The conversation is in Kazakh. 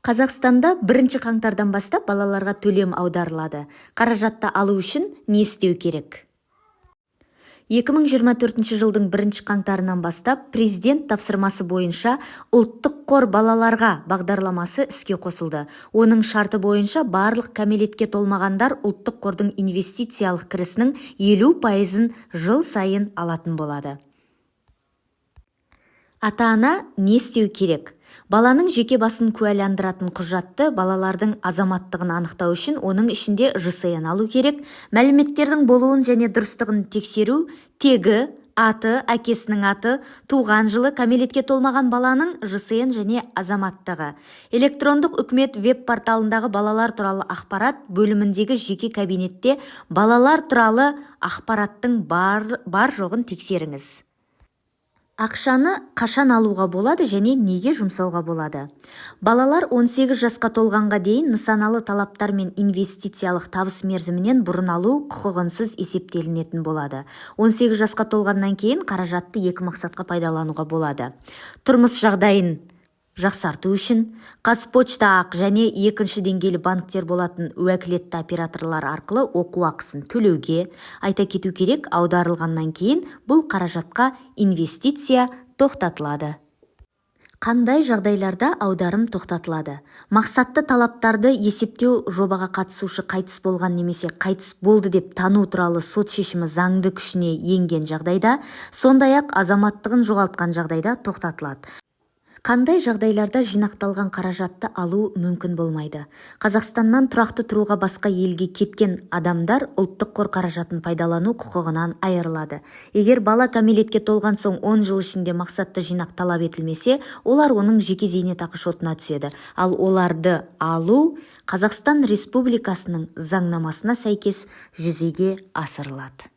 Қазақстанда 1 қаңтардан бастап балаларға төлем аударылады. Қаражатты алу үшін не істеу керек? 2024 жылдың 1 қаңтарынан бастап президент тапсырмасы бойынша ұлттық қор балаларға бағдарламасы іске қосылды. Оның шарты бойынша барлық кәмелетке толмағандар ұлттық қордың инвестициялық кірісінің 50%-ын жыл сайын алатын болады. Ата-ана не істеу керек? Баланың жеке басын куәландыратын құжатты балалардың азаматтығын анықтау үшін оның ішінде ЖСН алу керек. Мәліметтердің болуын және дұрыстығын тексеру, тегі, аты, әкесінің аты, туған жылы, кәмелетке толмаған баланың ЖСН және азаматтығы. Электрондық үкімет веб-порталындағы балалар туралы ақпарат бөліміндегі жеке кабинетте балалар туралы ақпараттың бар жоғын тексеріңіз. Ақшаны қашан алуға болады және неге жұмсауға болады? Балалар 18 жасқа толғанға дейін нысаналы талаптар мен инвестициялық табыс мерзімінен бұрын алу құқығынсыз есептелінетін болады. 18 жасқа толғаннан кейін қаражатты 2 мақсатқа пайдалануға болады. Тұрмыс жағдайын жақсарту үшін, Қазпочта ақ және екінші деңгейлі банктер болатын уәкілетті операторлар арқылы оқу ақысын төлеуге. Айта кету керек, аударылғаннан кейін бұл қаражатқа инвестиция тоқтатылады. Қандай жағдайларда аударым тоқтатылады? Мақсатты талаптарды есептеу, жобаға қатысушы қайтыс болған немесе қайтыс болды деп тану туралы сот шешімі заңды күшіне енген жағдайда, сондай-ақ азаматтығын жоғалтқан жағдайда тоқтатылады. Қандай жағдайларда жинақталған қаражатты алу мүмкін болмайды? Қазақстаннан тұрақты тұруға басқа елге кеткен адамдар ұлттық қор қаражатын пайдалану құқығынан айырылады. Егер бала кәмелетке толған соң 10 жыл ішінде мақсатты жинақ талап етілмесе, олар оның жеке зейнетақы шотына түседі. Ал оларды алу Қазақстан Республикасының заңнамасына сәйкес жүзеге асырылады.